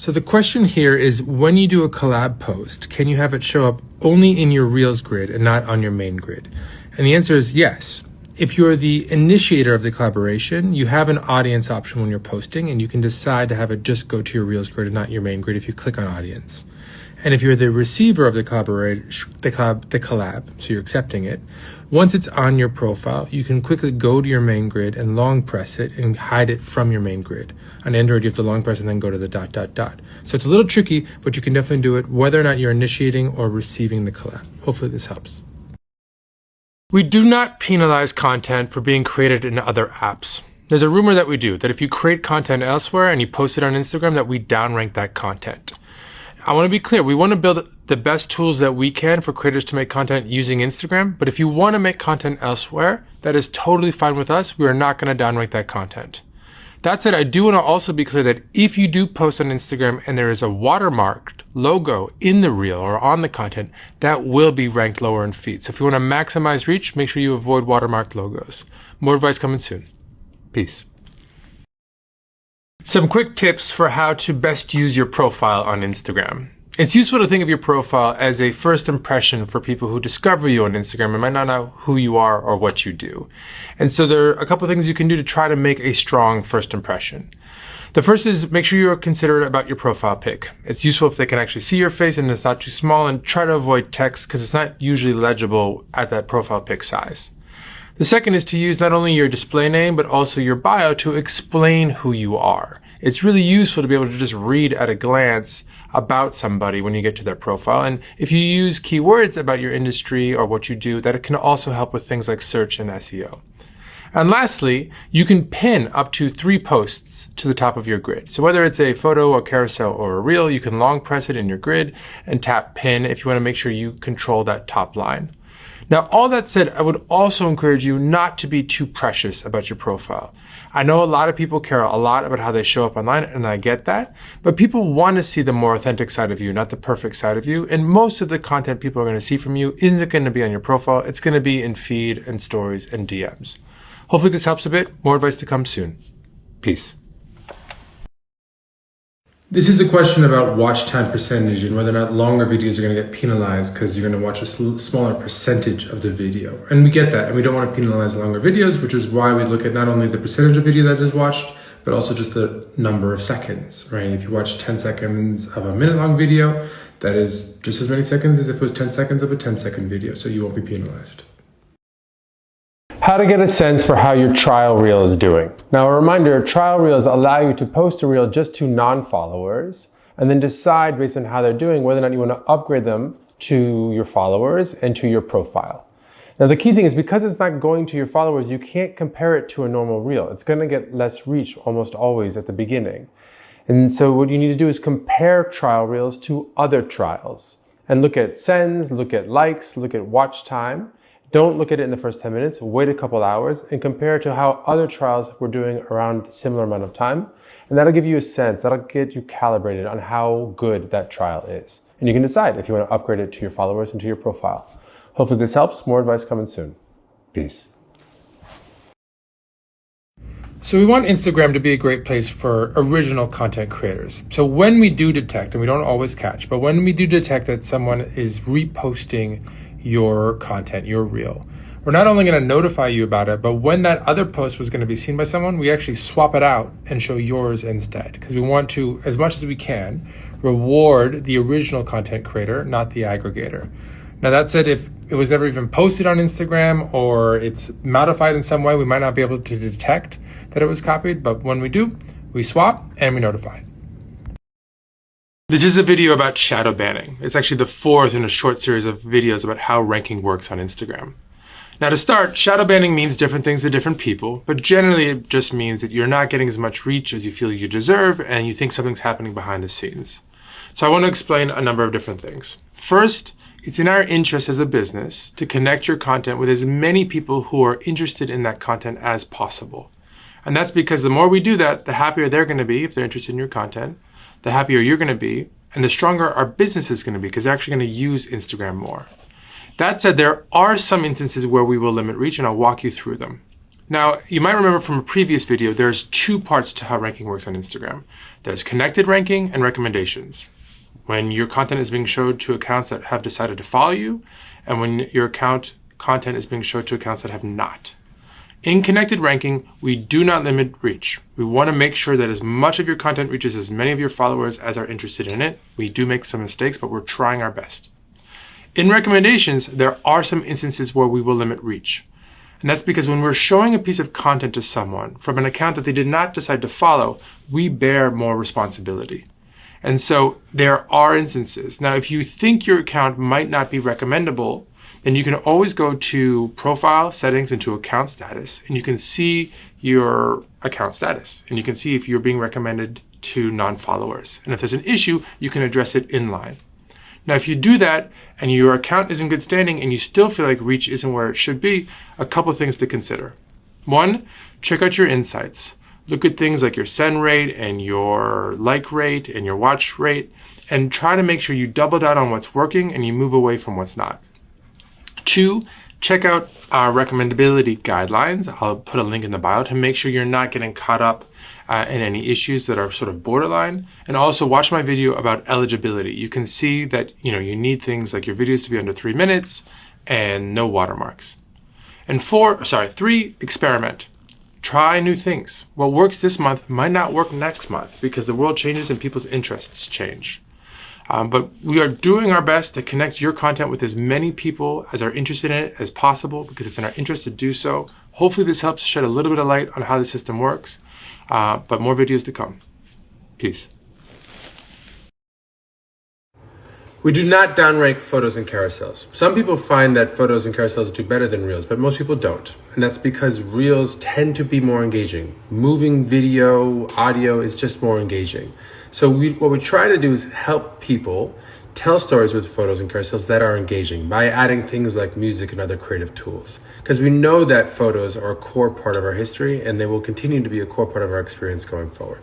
So the question here is, when you do a collab post, can you have it show up only in your Reels grid and not on your main grid? And the answer is yes. If you're the initiator of the collaboration, you have an audience option when you're posting, and you can decide to have it just go to your Reels grid and not your main grid if you click on audience. And if you're the receiver of the collab, so you're accepting it, once it's on your profile, you can quickly go to your main grid and long press it and hide it from your main grid. On Android, you have to long press and then go to the ... So it's a little tricky, but you can definitely do it whether or not you're initiating or receiving the collab. Hopefully this helps. We do not penalize content for being created in other apps. There's a rumor that we do, that if you create content elsewhere and you post it on Instagram, that we downrank that content. I want to be clear, we want to build the best tools that we can for creators to make content using Instagram, but if you want to make content elsewhere, that is totally fine with us. We are not going to downrank that content. That said, I do want to also be clear that if you do post on Instagram and there is a watermarked logo in the reel or on the content, that will be ranked lower in feed. So if you want to maximize reach, make sure you avoid watermarked logos. More advice coming soon. Peace. Some quick tips for how to best use your profile on Instagram. It's useful to think of your profile as a first impression for people who discover you on Instagram and might not know who you are or what you do. And so there are a couple of things you can do to try to make a strong first impression. The first is make sure you're considerate about your profile pic. It's useful if they can actually see your face and it's not too small, and try to avoid text because it's not usually legible at that profile pic size. The second is to use not only your display name, but also your bio to explain who you are. It's really useful to be able to just read at a glance about somebody when you get to their profile. And if you use keywords about your industry or what you do, that it can also help with things like search and SEO. And lastly, you can pin up to 3 posts to the top of your grid. So whether it's a photo, a carousel, or a reel, you can long press it in your grid and tap pin if you want to make sure you control that top line. Now, all that said, I would also encourage you not to be too precious about your profile. I know a lot of people care a lot about how they show up online, and I get that, but people want to see the more authentic side of you, not the perfect side of you. And most of the content people are going to see from you isn't going to be on your profile. It's going to be in feed and stories and DMs. Hopefully this helps a bit. More advice to come soon. Peace. This is a question about watch time percentage and whether or not longer videos are going to get penalized because you're going to watch a smaller percentage of the video. And we get that, and we don't want to penalize longer videos, which is why we look at not only the percentage of video that is watched, but also just the number of seconds, right? If you watch 10 seconds of a minute-long video, that is just as many seconds as if it was 10 seconds of a 10-second video, so you won't be penalized. How to get a sense for how your trial reel is doing. Now, a reminder, trial reels allow you to post a reel just to non-followers and then decide based on how they're doing whether or not you want to upgrade them to your followers and to your profile. Now, the key thing is because it's not going to your followers, you can't compare it to a normal reel. It's going to get less reach almost always at the beginning. And so what you need to do is compare trial reels to other trials and look at sends, look at likes, look at watch time. Don't look at it in the first 10 minutes, wait a couple hours and compare it to how other trials were doing around a similar amount of time. And that'll give you a sense, that'll get you calibrated on how good that trial is. And you can decide if you want to upgrade it to your followers and to your profile. Hopefully this helps. More advice coming soon. Peace. So we want Instagram to be a great place for original content creators. So when we do detect, and we don't always catch, but when we do detect that someone is reposting your content, your reel, we're not only going to notify you about it, but when that other post was going to be seen by someone, we actually swap it out and show yours instead, because we want to, as much as we can, reward the original content creator, not the aggregator. Now that said, if it was never even posted on Instagram or it's modified in some way, we might not be able to detect that it was copied, but when we do, we swap and we notify. This is a video about shadow banning. It's actually the 4th in a short series of videos about how ranking works on Instagram. Now to start, shadow banning means different things to different people, but generally it just means that you're not getting as much reach as you feel you deserve and you think something's happening behind the scenes. So I want to explain a number of different things. First, it's in our interest as a business to connect your content with as many people who are interested in that content as possible. And that's because the more we do that, the happier they're going to be if they're interested in your content, the happier you're going to be, and the stronger our business is going to be because they're actually going to use Instagram more. That said, there are some instances where we will limit reach, and I'll walk you through them. Now, you might remember from a previous video, there's two parts to how ranking works on Instagram. There's connected ranking and recommendations. When your content is being showed to accounts that have decided to follow you, and when your account content is being showed to accounts that have not. In connected ranking, we do not limit reach. We want to make sure that as much of your content reaches as many of your followers as are interested in it. We do make some mistakes, but we're trying our best. In recommendations, there are some instances where we will limit reach. And that's because when we're showing a piece of content to someone from an account that they did not decide to follow, we bear more responsibility. And so there are instances. Now, if you think your account might not be recommendable, then you can always go to Profile, Settings, and to Account Status, and you can see your account status. And you can see if you're being recommended to non-followers. And if there's an issue, you can address it inline. Now, if you do that and your account is in good standing and you still feel like reach isn't where it should be, a couple of things to consider. One, check out your insights. Look at things like your send rate and your like rate and your watch rate, and try to make sure you double down on what's working and you move away from what's not. Two, check out our recommendability guidelines. I'll put a link in the bio to make sure you're not getting caught up in any issues that are sort of borderline. And also watch my video about eligibility. You can see that you need things like your videos to be under 3 minutes and no watermarks. And three, experiment. Try new things. What works this month might not work next month because the world changes and people's interests change. But we are doing our best to connect your content with as many people as are interested in it as possible because it's in our interest to do so. Hopefully this helps shed a little bit of light on how the system works, but more videos to come. Peace. We do not downrank photos and carousels. Some people find that photos and carousels do better than Reels, but most people don't. And that's because Reels tend to be more engaging. Moving video, audio is just more engaging. So what we try to do is help people tell stories with photos and carousels that are engaging by adding things like music and other creative tools. Because we know that photos are a core part of our history and they will continue to be a core part of our experience going forward.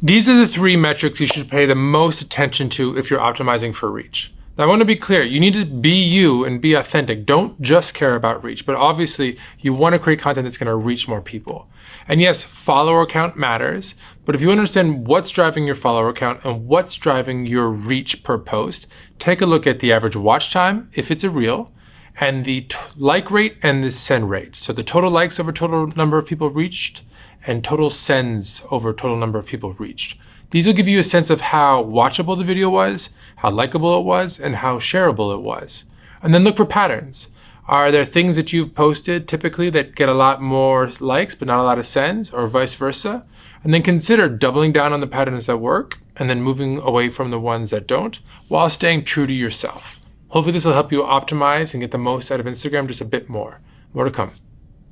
These are the three metrics you should pay the most attention to if you're optimizing for reach. Now, I want to be clear, you need to be you and be authentic. Don't just care about reach, but obviously you want to create content that's going to reach more people. And yes, follower count matters, but if you understand what's driving your follower count and what's driving your reach per post, take a look at the average watch time, if it's a reel, and the like rate and the send rate. So the total likes over total number of people reached and total sends over total number of people reached. These will give you a sense of how watchable the video was, how likable it was, and how shareable it was. And then look for patterns. Are there things that you've posted typically that get a lot more likes but not a lot of sends, or vice versa? And then consider doubling down on the patterns that work and then moving away from the ones that don't while staying true to yourself. Hopefully this will help you optimize and get the most out of Instagram just a bit more. More to come.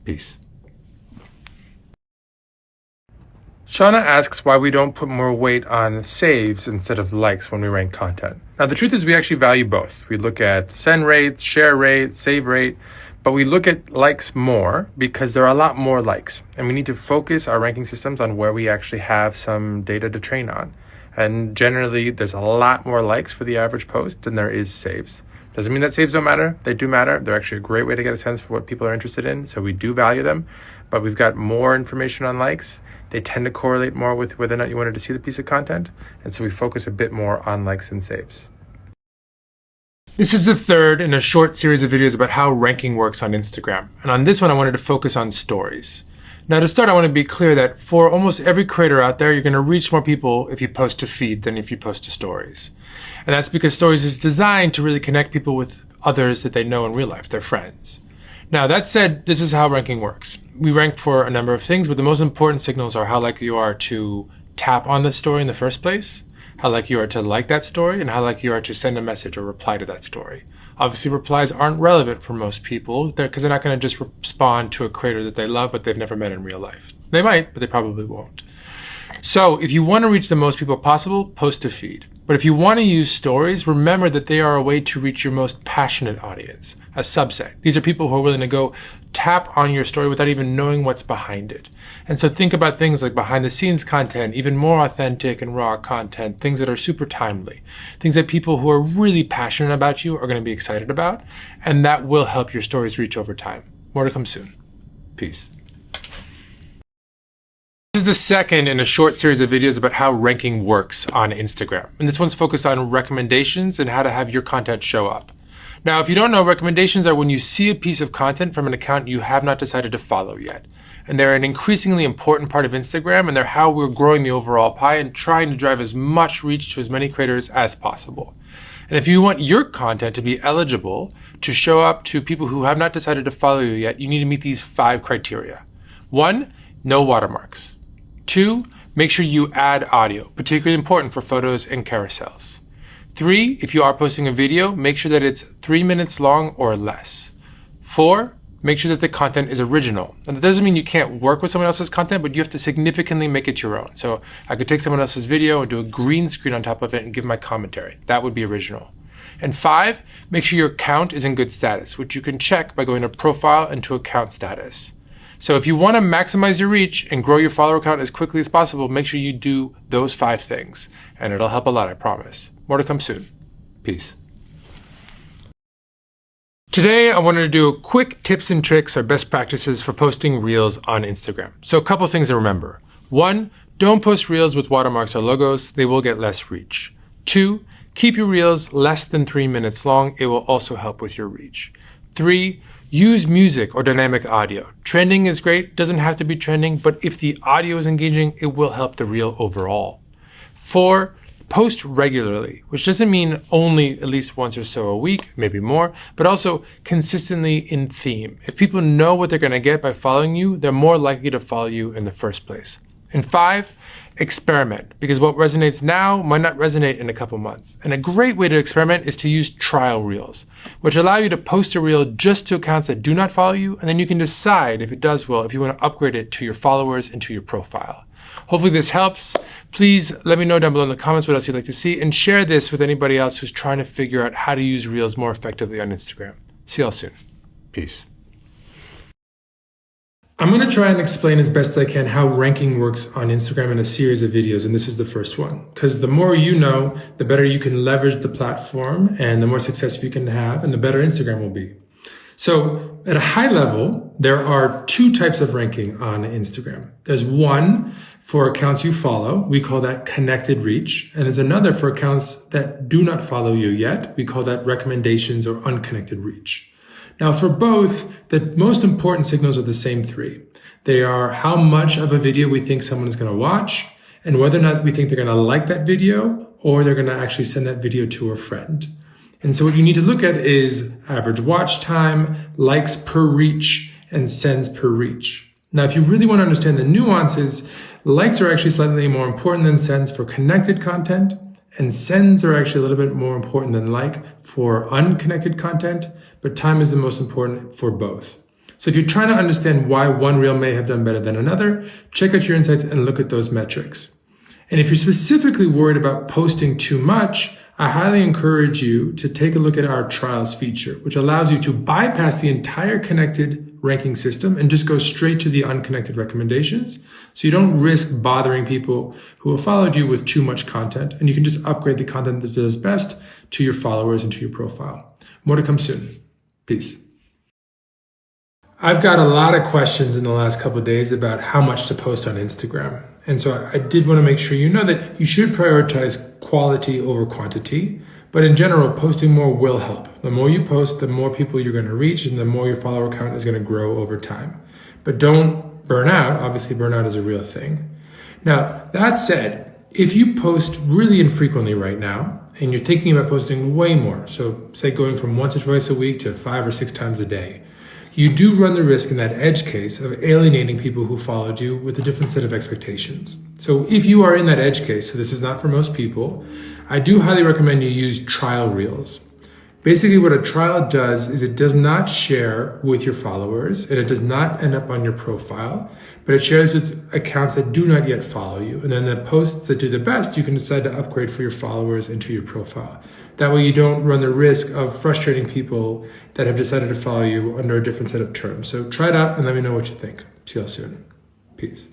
Peace. Shauna asks why we don't put more weight on saves instead of likes when we rank content. Now, the truth is we actually value both. We look at send rate, share rate, save rate, but we look at likes more because there are a lot more likes. And we need to focus our ranking systems on where we actually have some data to train on. And generally, there's a lot more likes for the average post than there is saves. Doesn't mean that saves don't matter. They do matter. They're actually a great way to get a sense for what people are interested in. So we do value them, but we've got more information on likes. They tend to correlate more with whether or not you wanted to see the piece of content. And so we focus a bit more on likes and saves. This is the third in a short series of videos about how ranking works on Instagram. And on this one, I wanted to focus on stories. Now to start, I want to be clear that for almost every creator out there, you're going to reach more people if you post to feed than if you post to stories. And that's because stories is designed to really connect people with others that they know in real life, their friends. Now, that said, this is how ranking works. We rank for a number of things, but the most important signals are how likely you are to tap on the story in the first place, how likely you are to like that story, and how likely you are to send a message or reply to that story. Obviously, replies aren't relevant for most people because they're not going to just respond to a creator that they love but they've never met in real life. They might, but they probably won't. So if you want to reach the most people possible, post to feed. But if you want to use stories, remember that they are a way to reach your most passionate audience, a subset. These are people who are willing to go tap on your story without even knowing what's behind it. And so think about things like behind the scenes content, even more authentic and raw content, things that are super timely, things that people who are really passionate about you are going to be excited about, and that will help your stories reach over time. More to come soon. Peace. This is the second in a short series of videos about how ranking works on Instagram. And this one's focused on recommendations and how to have your content show up. Now, if you don't know, recommendations are when you see a piece of content from an account you have not decided to follow yet. And they're an increasingly important part of Instagram, and they're how we're growing the overall pie and trying to drive as much reach to as many creators as possible. And if you want your content to be eligible to show up to people who have not decided to follow you yet, you need to meet these 5 criteria. 1, no watermarks. 2, make sure you add audio, particularly important for photos and carousels. 3, if you are posting a video, make sure that it's 3 minutes long or less. 4, make sure that the content is original. And that doesn't mean you can't work with someone else's content, but you have to significantly make it your own. So I could take someone else's video and do a green screen on top of it and give my commentary. That would be original. And 5, make sure your account is in good status, which you can check by going to Profile and to Account Status. So if you want to maximize your reach and grow your follower count as quickly as possible, make sure you do those 5 things. And it'll help a lot, I promise. More to come soon. Peace. Today, I wanted to do a quick tips and tricks or best practices for posting Reels on Instagram. So a couple things to remember. 1, don't post Reels with watermarks or logos. They will get less reach. 2, keep your Reels less than 3 minutes long. It will also help with your reach. 3, use music or dynamic audio. Trending is great, doesn't have to be trending, but if the audio is engaging, it will help the reel overall. 4, post regularly, which doesn't mean only at least once or so a week, maybe more, but also consistently in theme. If people know what they're going to get by following you, they're more likely to follow you in the first place. And 5, experiment, because what resonates now might not resonate in a couple months. And a great way to experiment is to use trial reels, which allow you to post a reel just to accounts that do not follow you, and then you can decide if it does well, if you want to upgrade it to your followers and to your profile. Hopefully this helps. Please let me know down below in the comments what else you'd like to see, and share this with anybody else who's trying to figure out how to use Reels more effectively on Instagram. See y'all soon. Peace. I'm going to try and explain as best I can how ranking works on Instagram in a series of videos, and this is the first one. Because the more you know, the better you can leverage the platform, and the more success you can have, and the better Instagram will be. So at a high level, there are 2 types of ranking on Instagram. There's one for accounts you follow. We call that connected reach. And there's another for accounts that do not follow you yet. We call that recommendations or unconnected reach. Now for both, the most important signals are the same 3. They are how much of a video we think someone is going to watch, and whether or not we think they're going to like that video, or they're going to actually send that video to a friend. And so what you need to look at is average watch time, likes per reach, and sends per reach. Now, if you really want to understand the nuances, likes are actually slightly more important than sends for connected content, and sends are actually a little bit more important than like for unconnected content, but time is the most important for both. So if you're trying to understand why one reel may have done better than another, check out your insights and look at those metrics. And if you're specifically worried about posting too much, I highly encourage you to take a look at our trials feature, which allows you to bypass the entire connected ranking system and just go straight to the unconnected recommendations. So you don't risk bothering people who have followed you with too much content, and you can just upgrade the content that does best to your followers and to your profile. More to come soon. Peace. I've got a lot of questions in the last couple of days about how much to post on Instagram. And so I did want to make sure you know that you should prioritize quality over quantity. But in general, posting more will help. The more you post, the more people you're going to reach, and the more your follower count is going to grow over time. But don't burn out. Obviously, burnout is a real thing. Now, that said, if you post really infrequently right now, and you're thinking about posting way more, so say going from once or twice a week to 5 or 6 times a day, you do run the risk in that edge case of alienating people who followed you with a different set of expectations. So if you are in that edge case, so this is not for most people, I do highly recommend you use trial reels. Basically what a trial does is it does not share with your followers, and it does not end up on your profile, but it shares with accounts that do not yet follow you. And then the posts that do the best, you can decide to upgrade for your followers into your profile. That way you don't run the risk of frustrating people that have decided to follow you under a different set of terms. So try it out and let me know what you think. See you all soon. Peace.